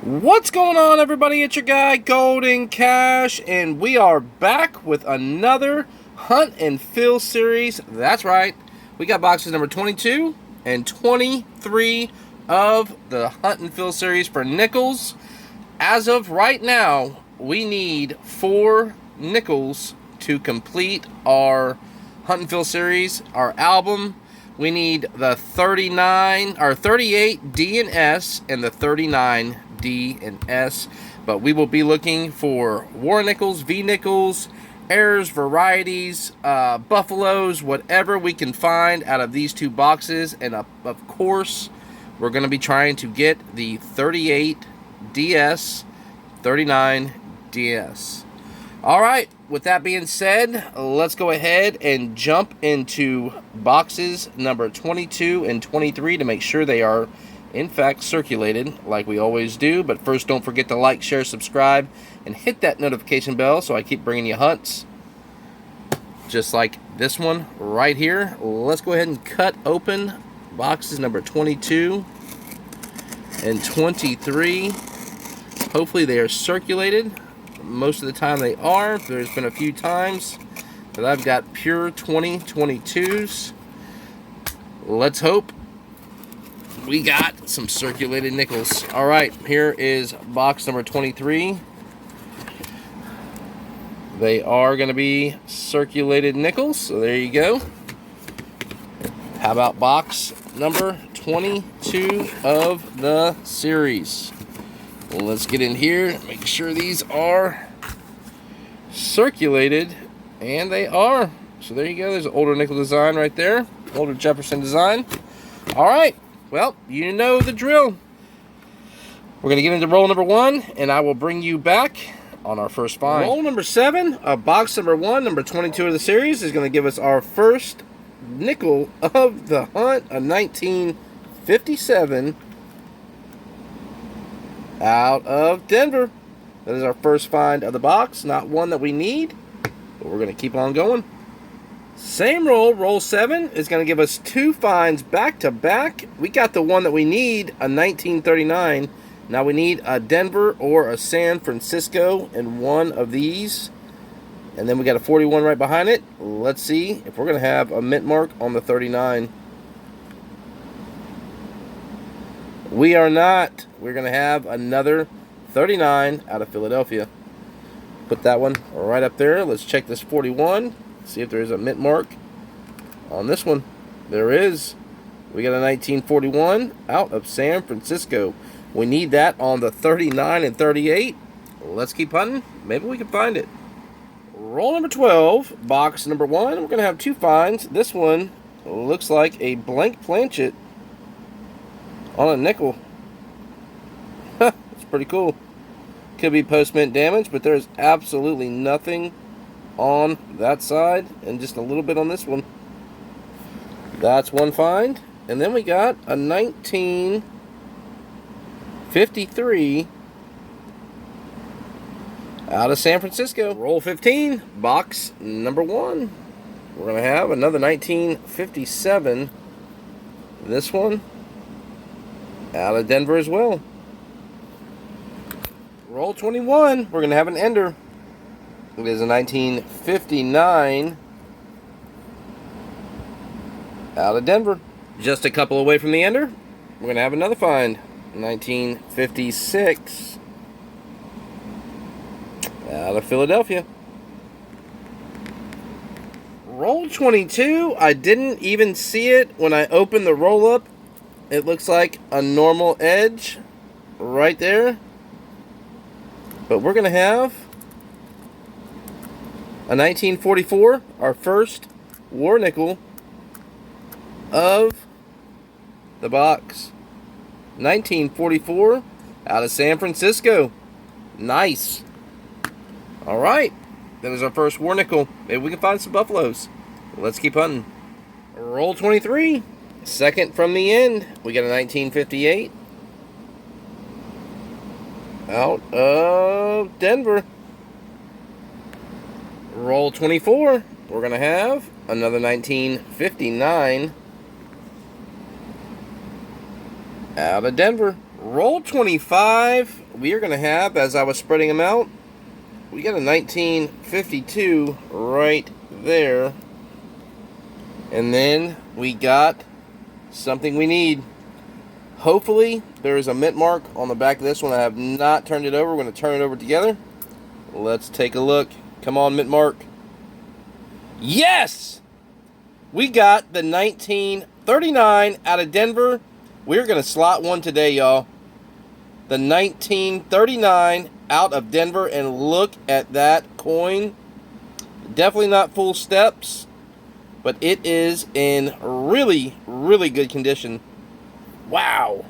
What's going on, everybody? It's your guy Golden Cash, and we are back with another Hunt and Fill series. That's right, we got boxes number 22 and 23 of the Hunt and Fill series for nickels. As of right now, we need 4 nickels to complete our Hunt and Fill series, our album. We need the 38 D and S and the 39 D and S, but we will be looking for war nickels, V nickels, heirs, varieties, buffaloes, whatever we can find out of these 2 boxes. And of course, we're going to be trying to get the 38 DS, 39 DS. All right, with that being said, let's go ahead and jump into boxes number 22 and 23 to make sure they are in fact circulated like we always do. But first, don't forget to like, share, subscribe, and hit that notification bell so I keep bringing you hunts just like this one right here. Let's go ahead and cut open boxes number 22 and 23. Hopefully they are circulated. Most of the time they are. There's been a few times that I've got pure 2022s. Let's hope we got some circulated nickels. All right, here is box number 23. They are going to be circulated nickels, so there you go. How about box number 22 of the series? Well, let's get in here, make sure these are circulated, and they are. So there you go, there's an older nickel design right there, older Jefferson design. All right, well, you know the drill. We're going to get into roll number 1, and I will bring you back on our first find. Roll number 7, box number 1, number 22 of the series, is going to give us our first nickel of the hunt, a 1957 out of Denver. That is our first find of the box. Not one that we need, but we're going to keep on going. Same roll, roll 7 is going to give us 2 finds back to back. We got the one that we need, a 1939. Now we need a Denver or a San Francisco in one of these. And then we got a 41 right behind it. Let's see if we're going to have a mint mark on the 39. We are not. We're going to have another 39 out of Philadelphia. Put that one right up there. Let's check this 41. See if there's a mint mark on this one. There is. We got a 1941 out of San Francisco. We need that on the 39 and 38. Let's keep hunting. Maybe we can find it. Roll number 12, box number 1. We're going to have 2 finds. This one looks like a blank planchet on a nickel. It's pretty cool. Could be post-mint damage, but there's absolutely nothing on that side, and just a little bit on this one. That's one find. And then we got a 1953 out of San Francisco. Roll 15, box number 1. We're going to have another 1957. This one out of Denver as well. Roll 21, we're going to have an ender. It is a 1959 out of Denver. Just a couple away from the ender, we're going to have another find. 1956 out of Philadelphia. Roll 22, I didn't even see it when I opened the roll up. It looks like a normal edge right there. But we're going to have a 1944, our first war nickel of the box. 1944 out of San Francisco. Nice. All right. That is our first war nickel. Maybe we can find some buffaloes. Let's keep hunting. Roll 23. Second from the end. We got a 1958 out of Denver. Roll 24. We're going to have another 1959 out of Denver. Roll 25. we are going to have, as I was spreading them out, we got a 1952 right there. And then we got something we need. Hopefully, there is a mint mark on the back of this one. I have not turned it over. We're going to turn it over together. Let's take a look. Come on, mint mark. Yes! We got the 1939 out of Denver. We're going to slot one today, y'all. The 1939 out of Denver, and look at that coin. Definitely not full steps, but it is in really, really good condition. Wow.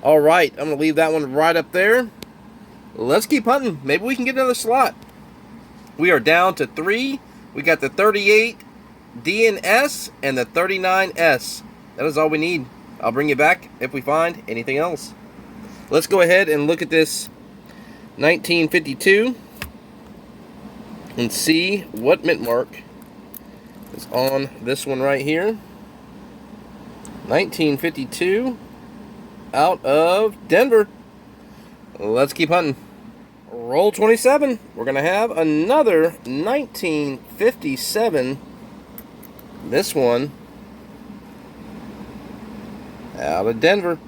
All right, I'm going to leave that one right up there. Let's keep hunting. Maybe we can get another slot. We are down to 3. We got the 38 D and S and the 39S. That is all we need. I'll bring you back if we find anything else. Let's go ahead and look at this 1952 and see what mint mark is on this one right here. 1952 out of Denver. Let's keep hunting. Roll 27. We're going to have another 1957. This one out of Denver.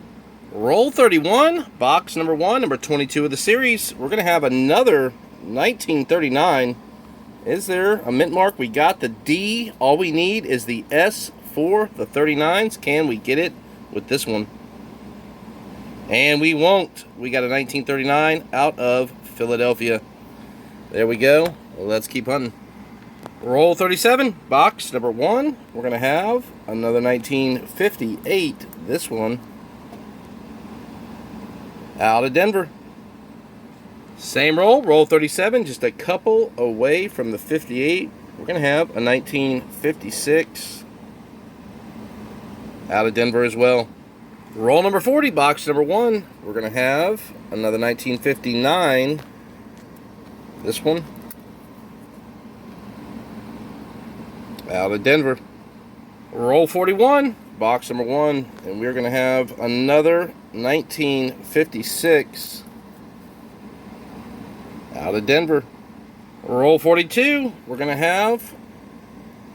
Roll 31, box number 1, number 22 of the series. We're going to have another 1939. Is there a mint mark? We got the D. All we need is the S for the 39s. Can we get it with this one? And we won't. We got a 1939 out of Philadelphia. There we go. Let's keep hunting. Roll 37, box number 1. We're going to have another 1958. This one out of Denver. Same roll, roll 37, just a couple away from the 58. We're going to have a 1956 out of Denver as well. Roll number 40, box number 1. We're going to have another 1959. This one out of Denver. Roll 41, box number 1, and we're going to have another 1956 out of Denver. Roll 42, we're going to have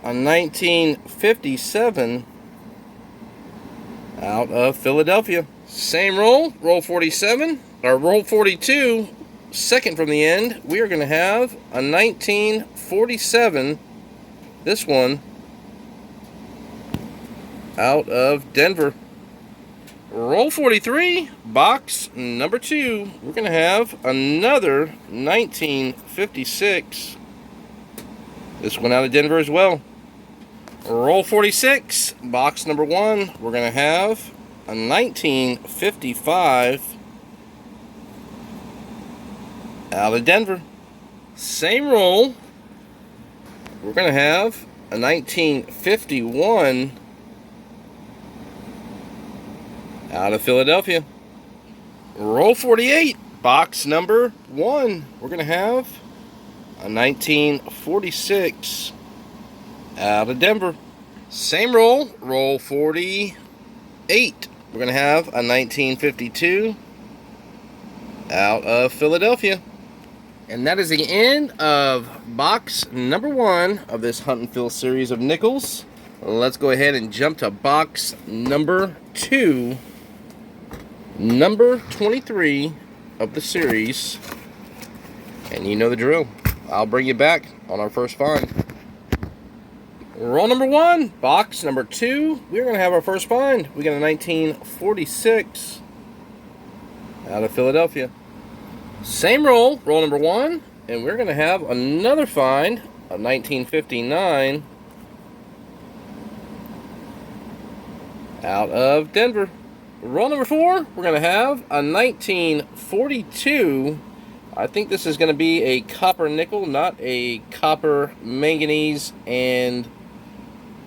a 1957 out of Philadelphia. Same roll, roll 47, or roll 42, second from the end, we are going to have a 1947, this one out of Denver. Roll 43, box number 2. We're going to have another 1956. This one out of Denver as well. Roll 46, box number 1. We're going to have a 1955 out of Denver. Same roll. We're going to have a 1951 out of Philadelphia. Roll 48, box number 1. We're going to have a 1946 out of Denver. Same roll, roll 48. We're going to have a 1952 out of Philadelphia. And that is the end of box number 1 of this Hunt and Fill series of nickels. Let's go ahead and jump to box number 2. Number 23 of the series, and you know the drill. I'll bring you back on our first find. Roll number 1, box number 2. We're going to have our first find. We got a 1946 out of Philadelphia. Same roll, roll number 1, and we're going to have another find, a 1959 out of Denver. Roll number 4, we're going to have a 1942. I think this is going to be a copper nickel, not a copper, manganese, and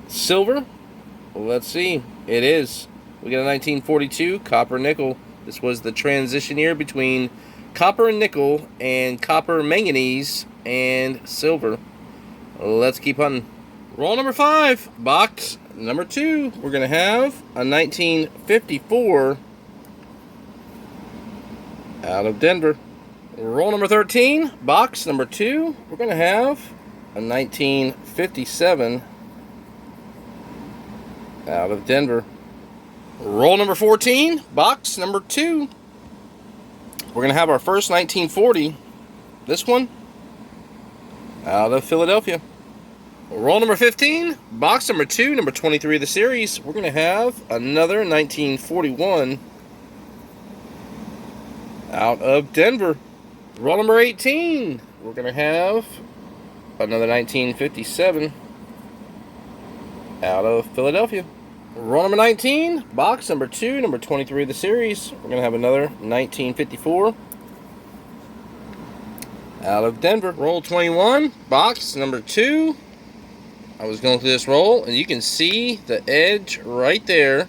silver. Let's see. It is. We got a 1942 copper nickel. This was the transition year between copper and nickel and copper, manganese, and silver. Let's keep hunting. Roll number 5, box number 2. We're going to have a 1954 out of Denver. Roll number 13, box number 2. We're going to have a 1957 out of Denver. Roll number 14, box number 2. We're going to have our first 1940. This one out of Philadelphia. Roll number 15, box number 2, number 23 of the series. We're going to have another 1941 out of Denver. Roll number 18, we're going to have another 1957 out of Philadelphia. Roll number 19, box number 2, number 23 of the series. We're going to have another 1954 out of Denver. Roll 21, box number 2. I was going through this roll, and you can see the edge right there.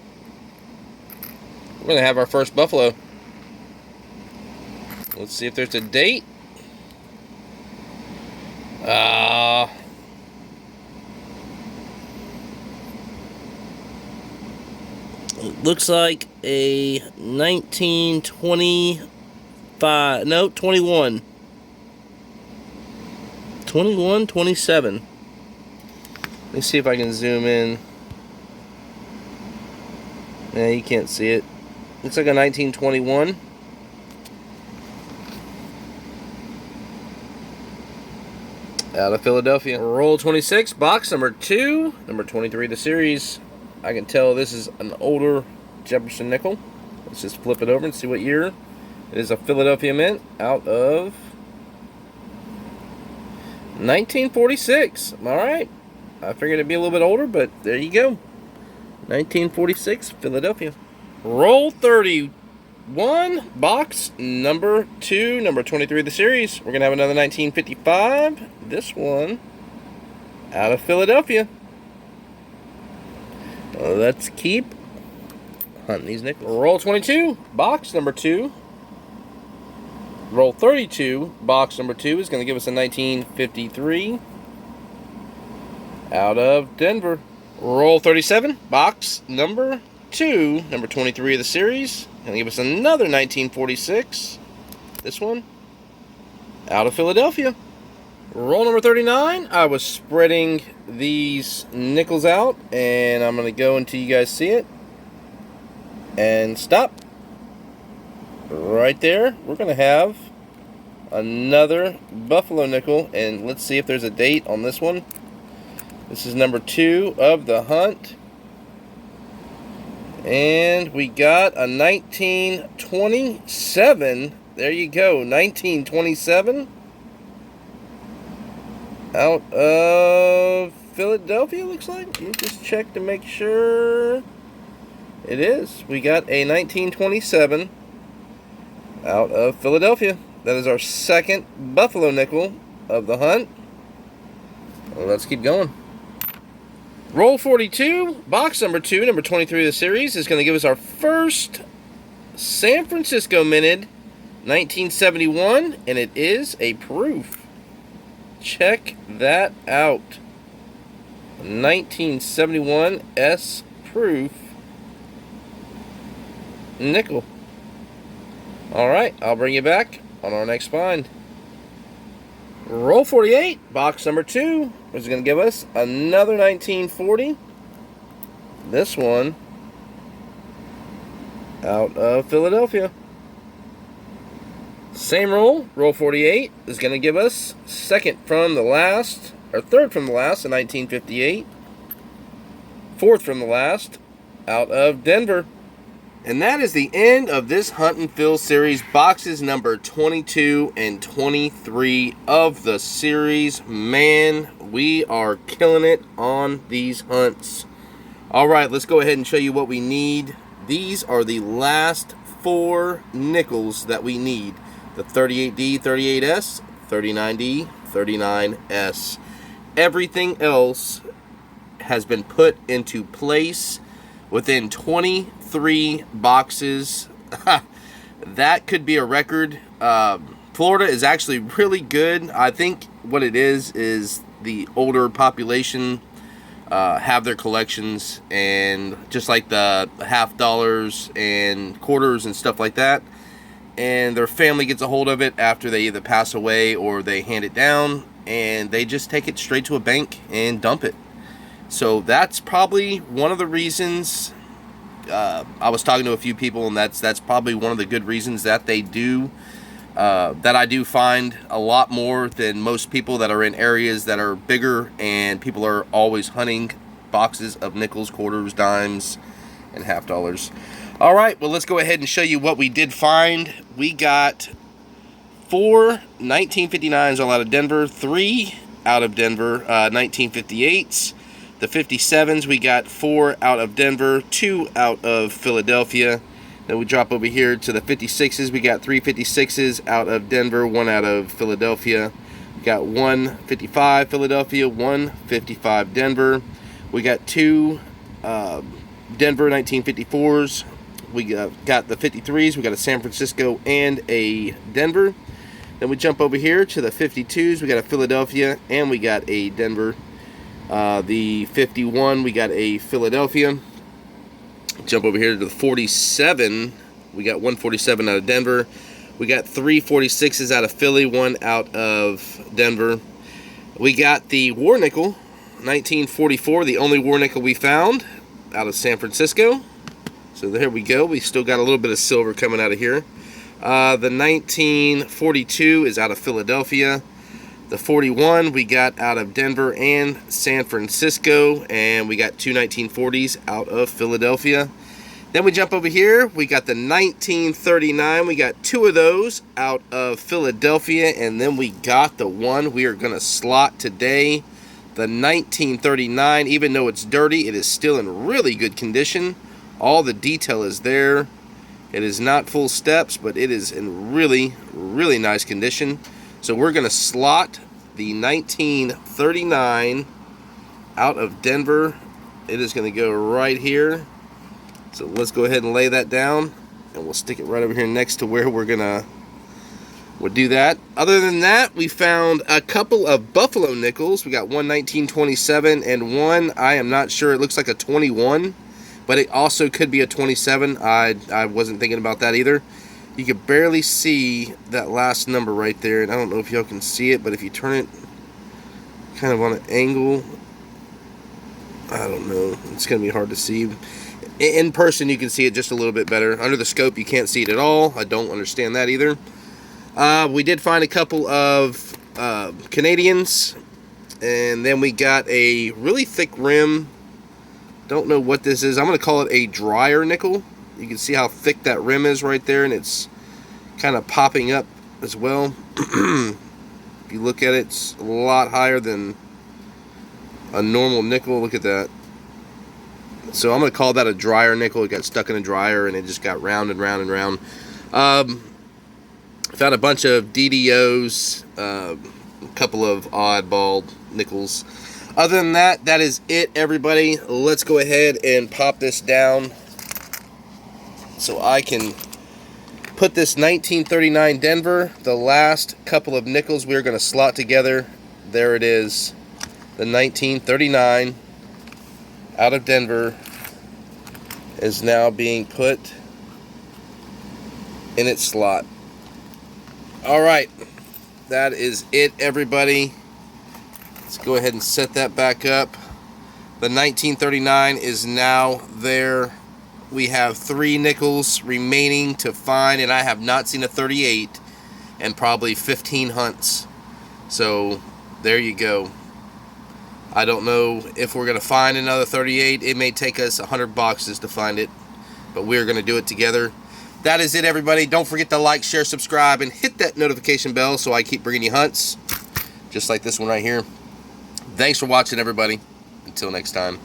We're going to have our first Buffalo. Let's see if there's a date. It looks like a 1925, no, 21. 21, 27. Let me see if I can zoom in. Yeah, you can't see it. Looks like a 1921. Out of Philadelphia. Roll 26, box number 2, number 23 of the series. I can tell this is an older Jefferson nickel. Let's just flip it over and see what year. It is a Philadelphia Mint out of 1946. Alright. I figured it'd be a little bit older, but there you go. 1946, Philadelphia. Roll 31, box number 2, number 23 of the series. We're going to have another 1955. This one out of Philadelphia. Let's keep hunting these nickels. Roll 22, box number 2. Roll 32, box number 2 is going to give us a 1953 out of Denver. Roll 37, box number 2, number 23 of the series. Going to give us another 1946. This one out of Philadelphia. Roll number 39. I was spreading these nickels out, and I'm going to go until you guys see it. And stop. Right there. We're going to have another Buffalo nickel, and let's see if there's a date on this one. This is number 2 of the hunt. And we got a 1927. There you go. 1927. Out of Philadelphia, looks like. Let me just check to make sure. It is. We got a 1927 out of Philadelphia. That is our second Buffalo nickel of the hunt. Well, let's keep going. Roll 42, box number 2, number 23 of the series, is going to give us our first San Francisco minted 1971, and it is a proof. Check that out. 1971 S proof nickel. Alright, I'll bring you back on our next find. Roll 48, box number 2, is going to give us another 1940. This one out of Philadelphia. Same roll, roll 48, is going to give us second from the last, or third from the last in 1958. Fourth from the last out of Denver. And that is the end of this Hunt and Fill series, boxes number 22 and 23 of the series. Man, we are killing it on these hunts. Alright, let's go ahead and show you what we need. These are the last 4 nickels that we need. The 38D, 38S, 39D, 39S. Everything else has been put into place within 23 boxes. That could be a record. Florida is actually really good. I think what it is the older population have their collections, and just like the half dollars and quarters and stuff like that. and their family gets a hold of it after they either pass away or they hand it down, and they just take it straight to a bank and dump it. So that's probably one of the reasons. I was talking to a few people, and that's probably one of the good reasons that they do. That I do find a lot more than most people that are in areas that are bigger and people are always hunting boxes of nickels, quarters, dimes, and half dollars. All right, well, let's go ahead and show you what we did find. We got 4 1959s all out of Denver, 3 out of Denver 1958s. The 57s, we got 4 out of Denver, 2 out of Philadelphia. Then we drop over here to the 56s. We got 3 56s out of Denver, 1 out of Philadelphia. We got 1 55 Philadelphia, 1 55 Denver. We got 2 Denver 1954s. We got the 53s. We got a San Francisco and a Denver. Then we jump over here to the 52s. We got a Philadelphia and we got a Denver. The 51, we got a Philadelphia. Jump over here to the 47. We got 147 out of Denver. We got 3 46s out of Philly, 1 out of Denver. We got the War Nickel, 1944, the only War Nickel we found, out of San Francisco. So there we go. We still got a little bit of silver coming out of here. The 1942 is out of Philadelphia. The 41 we got out of Denver and San Francisco, and we got 2 1940s out of Philadelphia. Then we jump over here. We got the 1939. We got 2 of those out of Philadelphia, and then we got the one we are going to slot today, the 1939. Even though it's dirty, it is still in really good condition. All the detail is there. It is not full steps, but it is in really, really nice condition. So we're going to slot the 1939 out of Denver. It is going to go right here. So let's go ahead and lay that down, and we'll stick it right over here next to where we'll do that. Other than that, we found a couple of Buffalo nickels. We got one 1927 and one, I am not sure, it looks like a 21, but it also could be a 27. I wasn't thinking about that either. You can barely see that last number right there, and I don't know if y'all can see it, but if you turn it kind of on an angle, I don't know, it's going to be hard to see. In person, you can see it just a little bit better. Under the scope, you can't see it at all. I don't understand that either. We did find a couple of Canadians, and then we got a really thick rim. Don't know what this is. I'm going to call it a dryer nickel. You can see how thick that rim is right there, and it's kind of popping up as well. If you look at it, it's a lot higher than a normal nickel. Look at that. So I'm going to call that a dryer nickel. It got stuck in a dryer, and it just got round and round and round. Found a bunch of DDOs, a couple of oddball nickels. Other than that, that is it, everybody. Let's go ahead and pop this down so I can put this 1939 Denver, the last couple of nickels we're going to slot together. There it is, the 1939 out of Denver is now being put in its slot. All right, that is it, everybody. Let's go ahead and set that back up. The 1939 is now there. We have 3 nickels remaining to find, and I have not seen a 38 in probably 15 hunts. So there you go. I don't know if we're going to find another 38. It may take us 100 boxes to find it, but we're going to do it together. That is it, everybody. Don't forget to like, share, subscribe, and hit that notification bell so I keep bringing you hunts just like this one right here. Thanks for watching, everybody. Until next time.